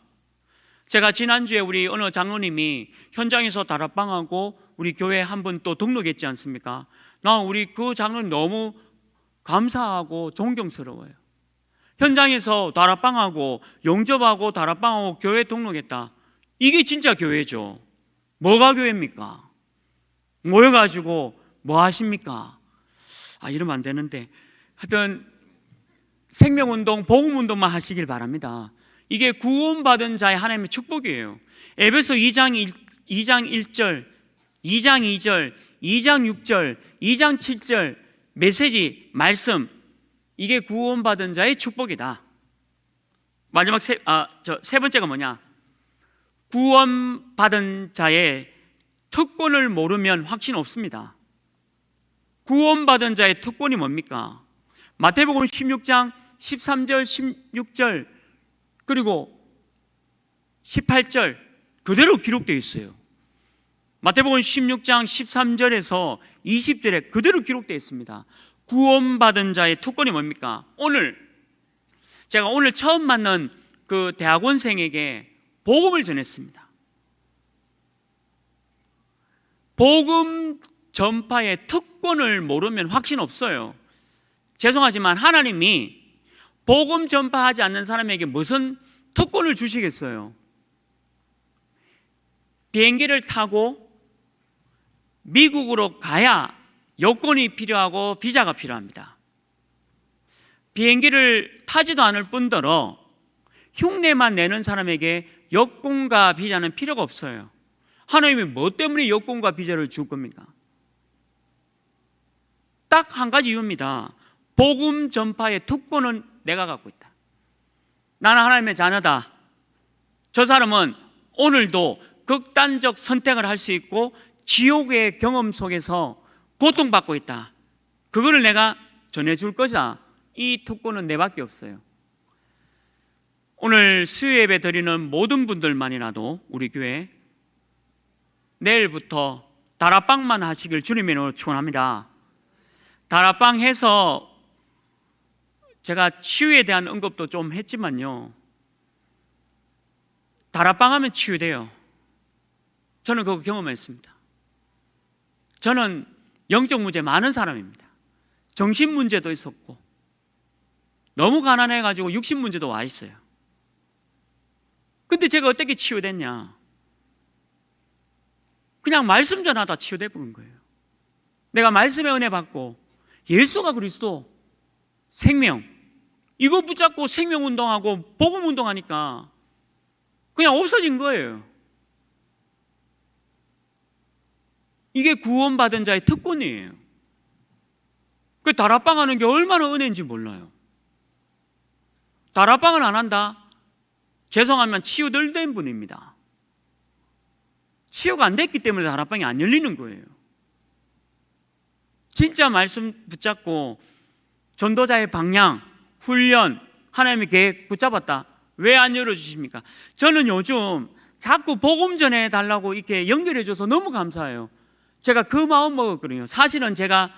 제가 지난주에 우리 어느 장로님이 현장에서 다락방하고 우리 교회 한 분 또 등록했지 않습니까? 나 우리 그 장로님 너무 감사하고 존경스러워요. 현장에서 다락방하고 영접하고 다락방하고 교회 등록했다. 이게 진짜 교회죠. 뭐가 교회입니까? 모여가지고 뭐 하십니까? 이러면 안 되는데 하여튼 생명운동, 복음운동만 하시길 바랍니다. 이게 구원받은 자의 하나님의 축복이에요. 에베소 2장 1절, 2장 2절, 2장 6절, 2장 7절 메시지, 말씀, 이게 구원받은 자의 축복이다. 마지막 세 번째가 뭐냐? 구원받은 자의 특권을 모르면 확신 없습니다. 구원받은 자의 특권이 뭡니까? 마태복음 16장 13절, 16절 그리고 18절 그대로 기록되어 있어요. 마태복음 16장 13절에서 20절에 그대로 기록되어 있습니다. 구원받은 자의 특권이 뭡니까? 제가 오늘 처음 만난 그 대학원생에게 복음을 전했습니다. 복음 전파의 특권을 모르면 확신 없어요. 죄송하지만 하나님이 복음 전파하지 않는 사람에게 무슨 특권을 주시겠어요? 비행기를 타고 미국으로 가야 여권이 필요하고 비자가 필요합니다. 비행기를 타지도 않을 뿐더러 흉내만 내는 사람에게 여권과 비자는 필요가 없어요. 하나님이 뭐 때문에 여권과 비자를 줄 겁니까? 딱 한 가지 이유입니다. 복음 전파의 특권은 내가 갖고 있다. 나는 하나님의 자녀다. 저 사람은 오늘도 극단적 선택을 할 수 있고 지옥의 경험 속에서 고통받고 있다. 그거를 내가 전해줄 것이다. 이 특권은 내밖에 없어요. 오늘 수요 예배 드리는 모든 분들만이라도 우리 교회 내일부터 다락방만 하시길 주님의 이름으로 축원합니다. 다락방 해서 제가 치유에 대한 언급도 좀 했지만요, 다락방 하면 치유돼요. 저는 그거 경험했습니다. 저는 영적 문제 많은 사람입니다. 정신 문제도 있었고 너무 가난해가지고 육신 문제도 와 있어요. 근데 제가 어떻게 치유됐냐? 그냥 말씀 전하다 치유돼 버린 거예요. 내가 말씀의 은혜 받고 예수가 그리스도, 생명, 이거 붙잡고 생명운동하고 복음운동하니까 그냥 없어진 거예요. 이게 구원받은 자의 특권이에요. 그 다락방 하는 게 얼마나 은혜인지 몰라요. 다락방을 안 한다? 죄송하면 치유 덜 된 분입니다. 치유가 안 됐기 때문에 다락방이 안 열리는 거예요. 진짜 말씀 붙잡고 전도자의 방향, 훈련, 하나님의 계획 붙잡았다. 왜 안 열어주십니까? 저는 요즘 자꾸 복음 전해달라고 이렇게 연결해줘서 너무 감사해요. 제가 그 마음 먹었거든요. 사실은 제가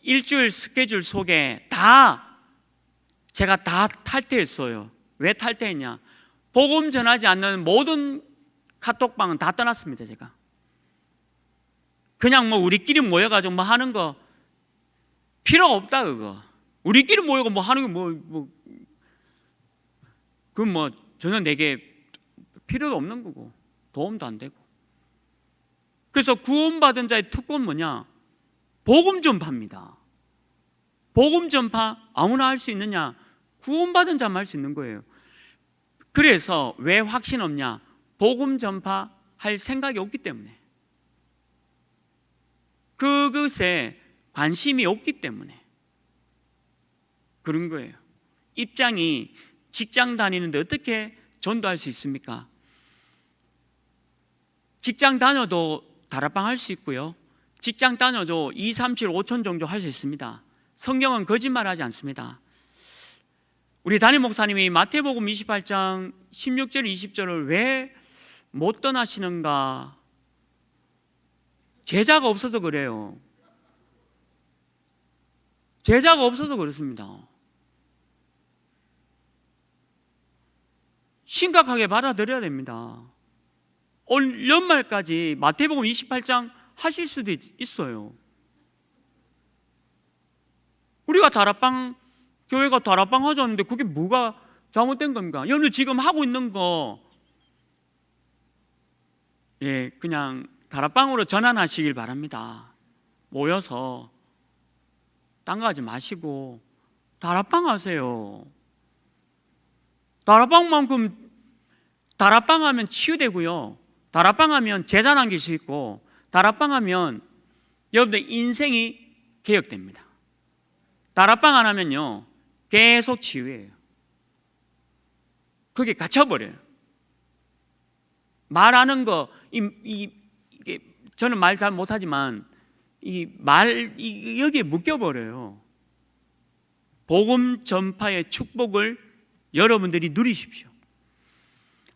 일주일 스케줄 속에 제가 다 탈퇴했어요. 왜 탈퇴했냐? 복음 전하지 않는 모든 카톡방은 다 떠났습니다. 제가 그냥 우리끼리 모여가지고 하는 거 필요가 없다. 그거 우리끼리 모여고 하는 거 그건 전혀 내게 필요도 없는 거고 도움도 안 되고. 그래서 구원받은 자의 특권 뭐냐? 복음 전파입니다. 복음 전파 아무나 할 수 있느냐? 구원받은 자만 할 수 있는 거예요. 그래서 왜 확신 없냐? 복음 전파 할 생각이 없기 때문에, 그것에 관심이 없기 때문에 그런 거예요. 입장이 직장 다니는데 어떻게 전도할 수 있습니까? 직장 다녀도 다락방 할 수 있고요, 직장 다녀도 2, 3, 7, 5천 정도 할 수 있습니다. 성경은 거짓말하지 않습니다. 우리 담임 목사님이 마태복음 28장 16절 20절을 왜 못 떠나시는가? 제자가 없어서 그래요. 제자가 없어서 그렇습니다. 심각하게 받아들여야 됩니다. 올 연말까지 마태복음 28장 하실 수도 있어요. 우리가 다락방 교회가 다락방 하자는데 그게 뭐가 잘못된 겁니까? 여러분 지금 하고 있는 거 그냥 다락방으로 전환하시길 바랍니다. 모여서 딴 거 하지 마시고 다락방 하세요. 다락방만큼 다락방 하면 치유되고요. 다락방 하면 제자 남길 수 있고, 다락방 하면 여러분들 인생이 개혁됩니다. 다락방 안 하면요 계속 치유예요. 그게 갇혀버려요. 말하는 거 이게 저는 말 잘 못하지만 여기에 묶여버려요. 복음 전파의 축복을 여러분들이 누리십시오.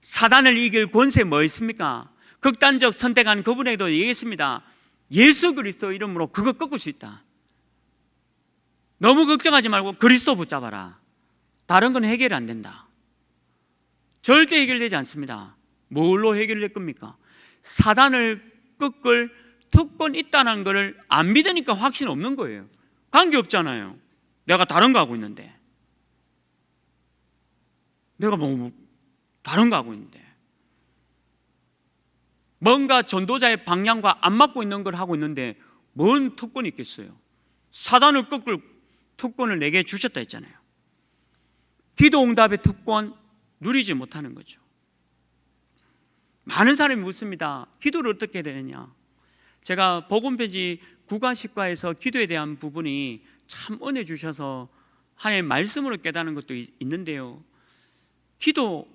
사단을 이길 권세 뭐 있습니까? 극단적 선택한 그분에게도 얘기했습니다. 예수 그리스도 이름으로 그거 꺾을 수 있다. 너무 걱정하지 말고 그리스도 붙잡아라. 다른 건 해결이 안 된다. 절대 해결되지 않습니다. 뭘로 해결될 겁니까? 사단을 꺾을 특권 있다는 것을 안 믿으니까 확신 없는 거예요. 관계없잖아요. 내가 다른 거 하고 있는데, 내가 뭐 다른 거 하고 있는데, 뭔가 전도자의 방향과 안 맞고 있는 걸 하고 있는데 뭔 특권이 있겠어요? 사단을 꺾을 특권을 내게 주셨다 했잖아요. 기도응답의 특권 누리지 못하는 거죠. 많은 사람이 묻습니다. 기도를 어떻게 해야 되느냐? 제가 복음편지 국가식과에서 기도에 대한 부분이 참 은혜 주셔서 하나님의 말씀으로 깨닫는 것도 있는데요, 기도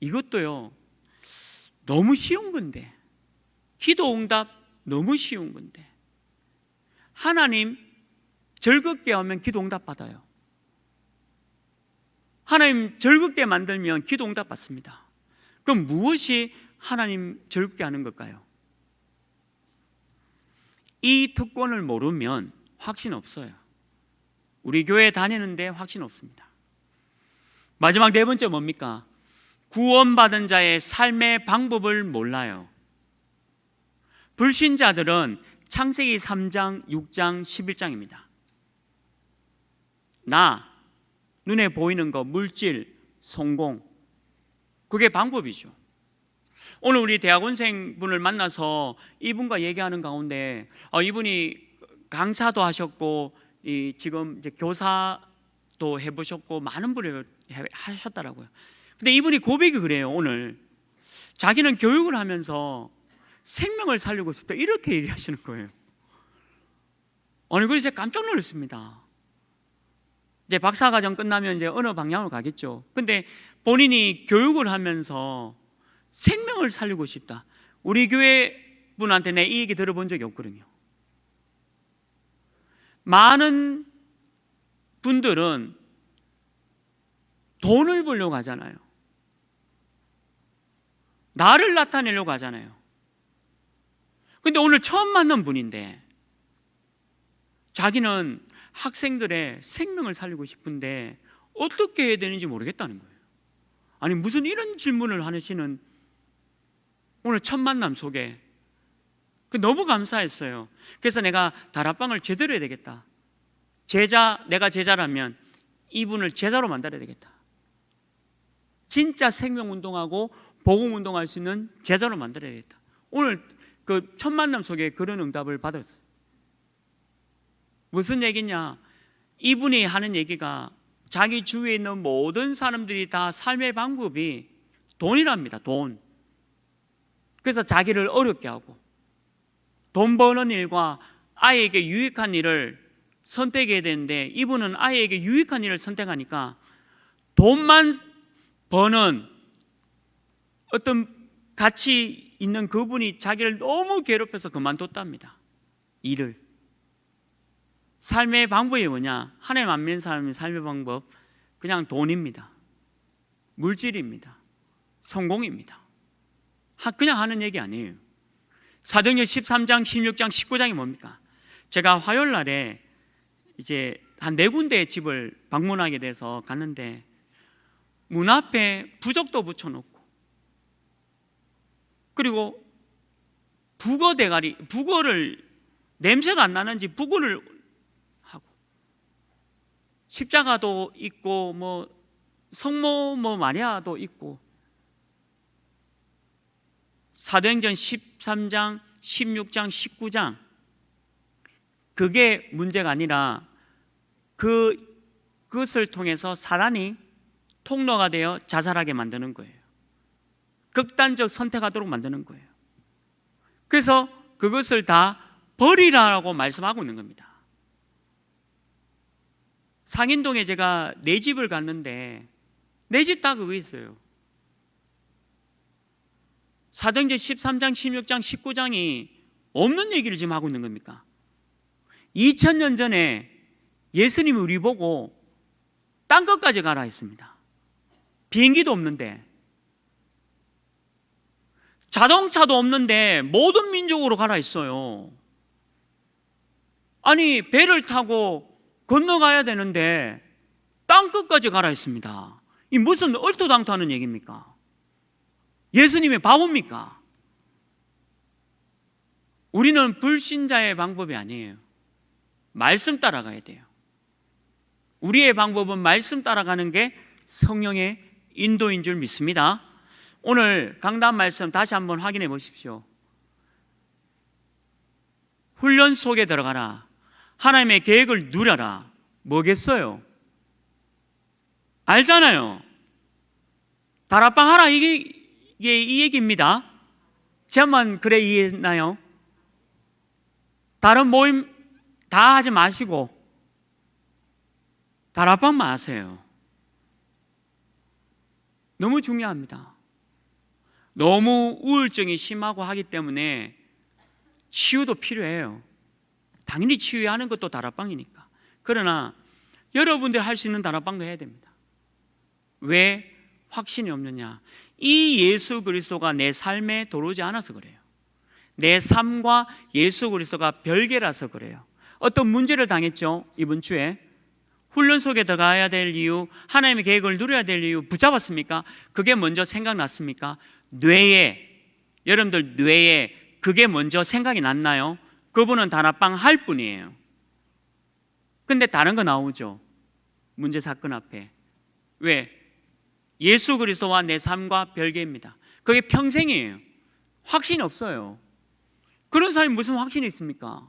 이것도요 너무 쉬운 건데, 기도 응답 너무 쉬운 건데, 하나님 즐겁게 하면 기도 응답 받아요. 하나님 즐겁게 만들면 기도 응답 받습니다. 그럼 무엇이 하나님 즐겁게 하는 걸까요? 이 특권을 모르면 확신 없어요. 우리 교회 다니는데 확신 없습니다. 마지막 네 번째 뭡니까? 구원받은 자의 삶의 방법을 몰라요. 불신자들은 창세기 3장, 6장, 11장입니다. 나, 눈에 보이는 거, 물질, 성공, 그게 방법이죠. 오늘 우리 대학원생 분을 만나서 이분과 얘기하는 가운데 이분이 강사도 하셨고 지금 이제 교사도 해보셨고 많은 분을 하셨더라고요. 근데 이분이 고백이 그래요. 오늘 자기는 교육을 하면서 생명을 살리고 싶다 이렇게 얘기하시는 거예요. 그래서 제가 깜짝 놀랐습니다. 이제 박사과정 끝나면 이제 어느 방향으로 가겠죠. 근데 본인이 교육을 하면서 생명을 살리고 싶다. 우리 교회 분한테 내 이 얘기 들어본 적이 없거든요. 많은 분들은 돈을 벌려고 하잖아요. 나를 나타내려고 하잖아요. 근데 오늘 처음 만난 분인데 자기는 학생들의 생명을 살리고 싶은데 어떻게 해야 되는지 모르겠다는 거예요. 아니 무슨 이런 질문을 하시는 오늘 첫 만남 속에 너무 감사했어요. 그래서 내가 다락방을 제대로 해야 되겠다. 내가 제자라면 이분을 제자로 만들어야 되겠다. 진짜 생명운동하고 복음운동할 수 있는 제자로 만들어야겠다. 오늘 그 첫 만남 속에 그런 응답을 받았어요. 무슨 얘기냐? 이분이 하는 얘기가 자기 주위에 있는 모든 사람들이 다 삶의 방법이 돈이랍니다. 돈. 그래서 자기를 어렵게 하고 돈 버는 일과 아이에게 유익한 일을 선택해야 되는데 이분은 아이에게 유익한 일을 선택하니까 돈만 버는 어떤 가치 있는 그분이 자기를 너무 괴롭혀서 그만뒀답니다. 일을. 삶의 방법이 뭐냐? 하나님 안 믿는 사람의 삶의 방법 그냥 돈입니다. 물질입니다. 성공입니다. 그냥 하는 얘기 아니에요. 사도행전 13장, 16장, 19장이 뭡니까? 제가 화요일 날에 이제 한 4군데의 집을 방문하게 돼서 갔는데 문 앞에 부적도 붙여놓고 그리고 북어 대가리, 북어를 냄새가 안 나는지 북어를 하고 십자가도 있고 뭐 성모 마리아도 있고 사도행전 13장, 16장, 19장 그게 문제가 아니라 그것을 통해서 사단이 통로가 되어 자살하게 만드는 거예요. 극단적 선택하도록 만드는 거예요. 그래서 그것을 다 버리라고 말씀하고 있는 겁니다. 상인동에 제가 내 집을 갔는데 내 집 다 그거 있어요. 사도행전 13장, 16장, 19장이 없는 얘기를 지금 하고 있는 겁니까? 2000년 전에 예수님이 우리 보고 땅 끝까지 가라 했습니다. 비행기도 없는데, 자동차도 없는데 모든 민족으로 가라 했어요. 아니 배를 타고 건너가야 되는데 땅 끝까지 가라 했습니다. 이 무슨 얼토당토하는 얘기입니까? 예수님의 바보입니까? 우리는 불신자의 방법이 아니에요. 말씀 따라가야 돼요. 우리의 방법은 말씀 따라가는 게 성령의 인도인 줄 믿습니다. 오늘 강단 말씀 다시 한번 확인해 보십시오. 훈련 속에 들어가라. 하나님의 계획을 누려라. 뭐겠어요? 알잖아요. 다락방 하라 이게 이 얘기입니다. 제만 그래 이해했나요? 다른 모임 다 하지 마시고 다락방만 하세요. 너무 중요합니다. 너무 우울증이 심하고 하기 때문에 치유도 필요해요. 당연히 치유하는 것도 다락방이니까. 그러나 여러분들 할 수 있는 다락방도 해야 됩니다. 왜 확신이 없느냐? 이 예수 그리스도가 내 삶에 들어오지 않아서 그래요. 내 삶과 예수 그리스도가 별개라서 그래요. 어떤 문제를 당했죠, 이번 주에. 훈련 속에 들어가야 될 이유, 하나님의 계획을 누려야 될 이유 붙잡았습니까? 그게 먼저 생각났습니까? 여러분들 뇌에 그게 먼저 생각이 났나요? 그분은 다락방 할 뿐이에요. 근데 다른 거 나오죠, 문제 사건 앞에. 왜? 예수 그리스도와 내 삶과 별개입니다. 그게 평생이에요. 확신이 없어요. 그런 사람이 무슨 확신이 있습니까?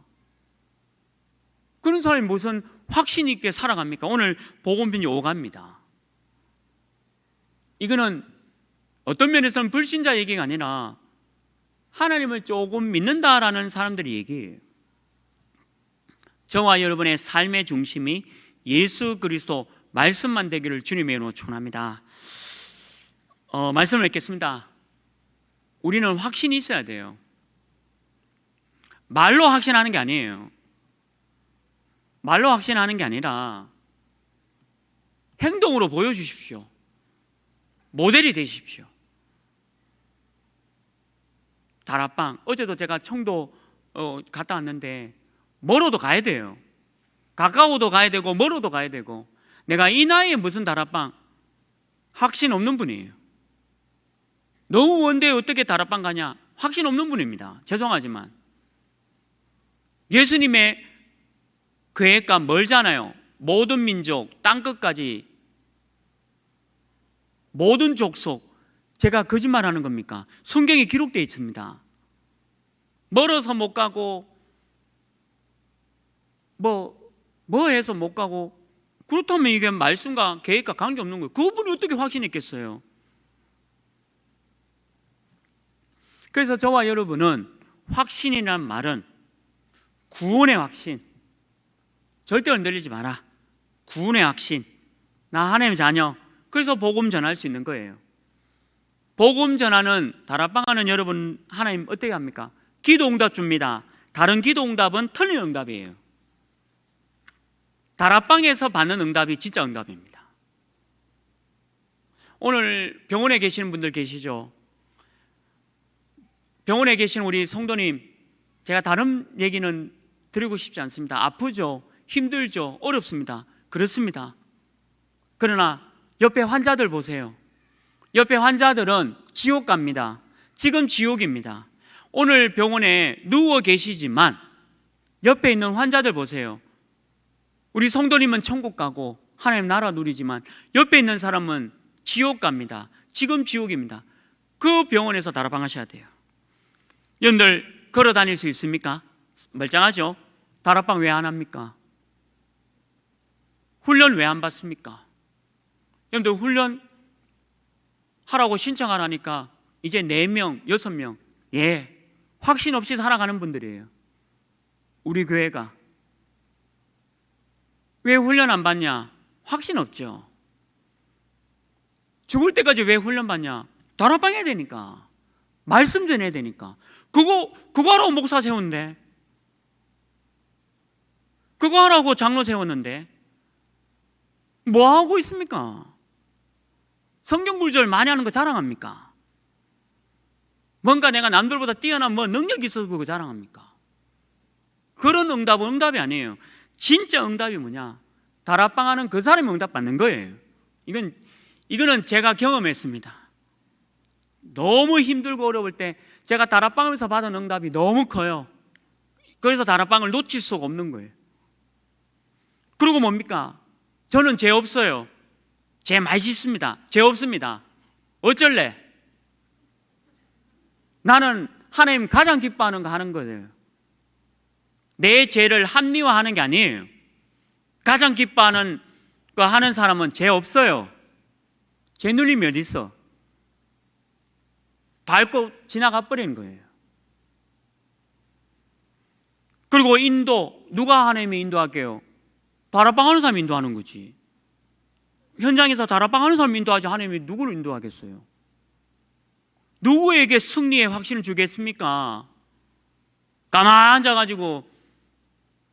그런 사람이 무슨 확신 있게 살아갑니까? 오늘 복음편지 5가입니다. 이거는 어떤 면에서는 불신자 얘기가 아니라 하나님을 조금 믿는다라는 사람들의 얘기예요. 저와 여러분의 삶의 중심이 예수 그리스도 말씀만 되기를 주님의 이름으로 축원합니다. 말씀을 읽겠습니다. 우리는 확신이 있어야 돼요. 말로 확신하는 게 아니에요. 말로 확신하는 게 아니라 행동으로 보여주십시오. 모델이 되십시오. 다락방, 어제도 제가 청도 갔다 왔는데 멀어도 가야 돼요. 가까워도 가야 되고 멀어도 가야 되고. 내가 이 나이에 무슨 다락방, 확신 없는 분이에요. 너무 먼데 어떻게 다락방 가냐? 확신 없는 분입니다. 죄송하지만 예수님의 계획과 멀잖아요. 모든 민족, 땅끝까지, 모든 족속. 제가 거짓말하는 겁니까? 성경에 기록되어 있습니다. 멀어서 못 가고 뭐 해서 못 가고, 그렇다면 이게 말씀과 계획과 관계없는 거예요. 그분이 어떻게 확신했겠어요? 그래서 저와 여러분은 확신이란 말은 구원의 확신, 절대 흔들리지 마라. 구원의 확신, 나 하나님의 자녀. 그래서 복음 전할 수 있는 거예요. 복음 전하는, 다락방하는 여러분, 하나님 어떻게 합니까? 기도 응답 줍니다. 다른 기도 응답은 틀린 응답이에요. 다락방에서 받는 응답이 진짜 응답입니다. 오늘 병원에 계시는 분들 계시죠? 병원에 계신 우리 성도님, 제가 다른 얘기는 드리고 싶지 않습니다. 아프죠? 힘들죠? 어렵습니다. 그렇습니다. 그러나 옆에 환자들 보세요. 옆에 환자들은 지옥 갑니다. 지금 지옥입니다. 오늘 병원에 누워 계시지만 옆에 있는 환자들 보세요. 우리 성도님은 천국 가고 하나님 나라 누리지만 옆에 있는 사람은 지옥 갑니다. 지금 지옥입니다. 그 병원에서 다락방 하셔야 돼요. 여러분들 걸어 다닐 수 있습니까? 멀쩡하죠? 다락방 왜 안 합니까? 훈련 왜 안 받습니까? 여러분들 훈련 하라고 신청 안 하니까 이제 4명, 6명 확신 없이 살아가는 분들이에요. 우리 교회가 왜 훈련 안 받냐? 확신 없죠. 죽을 때까지 왜 훈련 받냐? 다락방 해야 되니까, 말씀 전해야 되니까. 그거 하라고 목사 세웠는데, 그거 하라고 장로 세웠는데 뭐 하고 있습니까? 성경 구절 많이 하는 거 자랑합니까? 뭔가 내가 남들보다 뛰어난 능력이 있어서 그거 자랑합니까? 그런 응답은 응답이 아니에요. 진짜 응답이 뭐냐? 다락방 하는 그 사람이 응답 받는 거예요. 이거는 제가 경험했습니다. 너무 힘들고 어려울 때 제가 다락방에서 받은 응답이 너무 커요. 그래서 다락방을 놓칠 수가 없는 거예요. 그리고 뭡니까? 저는 죄 없어요. 죄 맛있습니다. 죄 없습니다. 어쩔래? 나는 하나님 가장 기뻐하는 거 하는 거예요. 내 죄를 합리화하는 게 아니에요. 가장 기뻐하는 거 하는 사람은 죄 없어요. 죄 누림이 어디 있어? 밟고 지나가 버리는 거예요. 그리고 인도, 누가 하나님이 인도할게요? 다락방 하는 사람이 인도하는 거지. 현장에서 다락방 하는 사람이 인도하지 하나님이 누구를 인도하겠어요? 누구에게 승리의 확신을 주겠습니까? 가만히 앉아가지고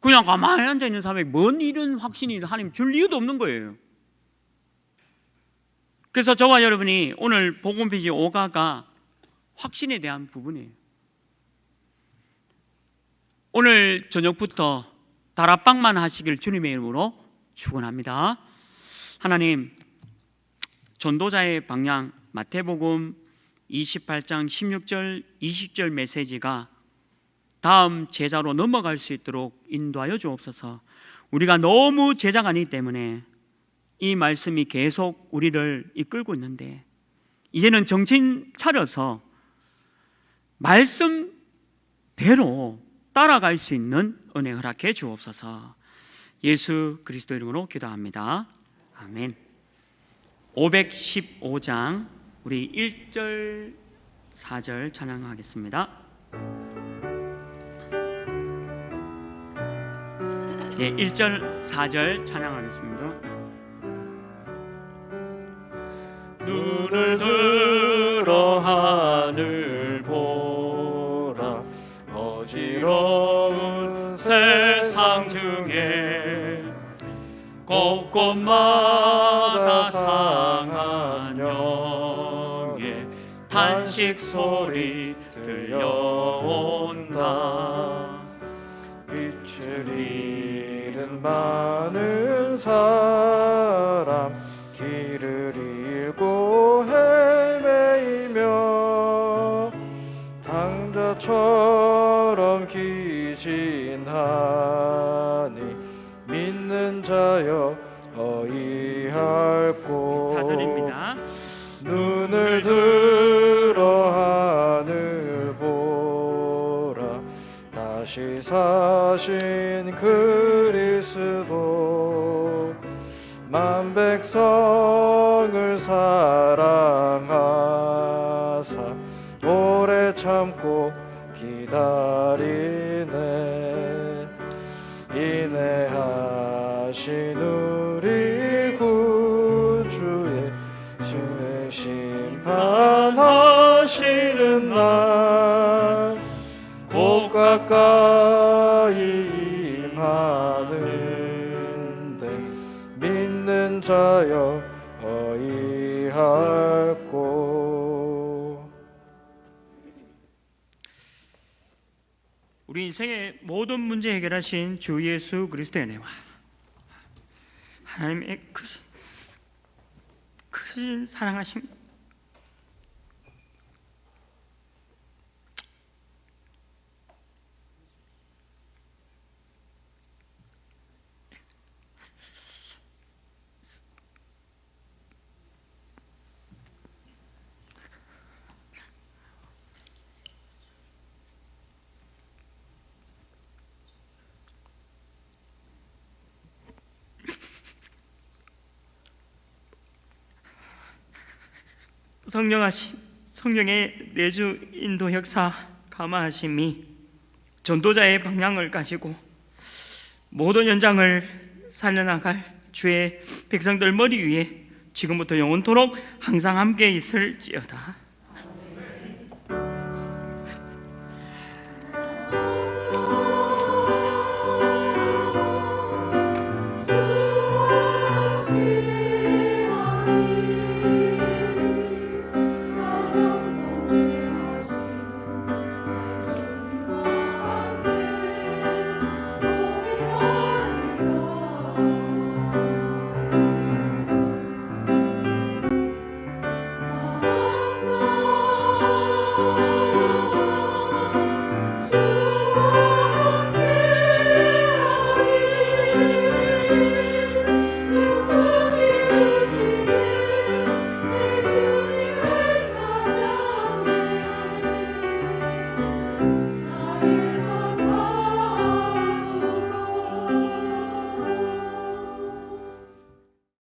그냥 가만히 앉아있는 사람에게 뭔 이런 확신이 하나님 줄 이유도 없는 거예요. 그래서 저와 여러분이 오늘 복음편지 5가가 확신에 대한 부분이에요. 오늘 저녁부터 다락방만 하시길 주님의 이름으로 축원합니다. 하나님, 전도자의 방향 마태복음 28장 16절 20절 메시지가 다음 제자로 넘어갈 수 있도록 인도하여 주옵소서. 우리가 너무 제자가 아니기 때문에 이 말씀이 계속 우리를 이끌고 있는데 이제는 정신 차려서 말씀대로 따라갈 수 있는 은혜 허락해 주옵소서. 예수 그리스도 이름으로 기도합니다. 아멘. 515장 우리 1절 4절 찬양하겠습니다. 1절 4절 찬양하겠습니다. 눈을 들어 하늘 보라. 어지러운 세상 중에 곳곳마다 상한 영의 탄식 소리 들려온다. 빛을 잃은 많은 사람 길을 잃고 헤매이며 당자처럼 기진하니 믿는 자여 어이할꼬. 4절입니다. 눈을 들어 하늘 보라. 다시 사신 그리스도 만 백성을 사랑하사 오래 참고 기다리네. 인내하신 우리 구주의 심판하시는 날 곧 가까이 임하는데 믿는 자여 어이할꼬. 우리 인생의 모든 문제 해결하신 주 예수 그리스도의 은혜와 하나님의 크신 사랑하심 성령의 내주 인도 역사 감화하심이 전도자의 방향을 가지고 모든 연장을 살려나갈 주의 백성들 머리 위에 지금부터 영원토록 항상 함께 있을지어다.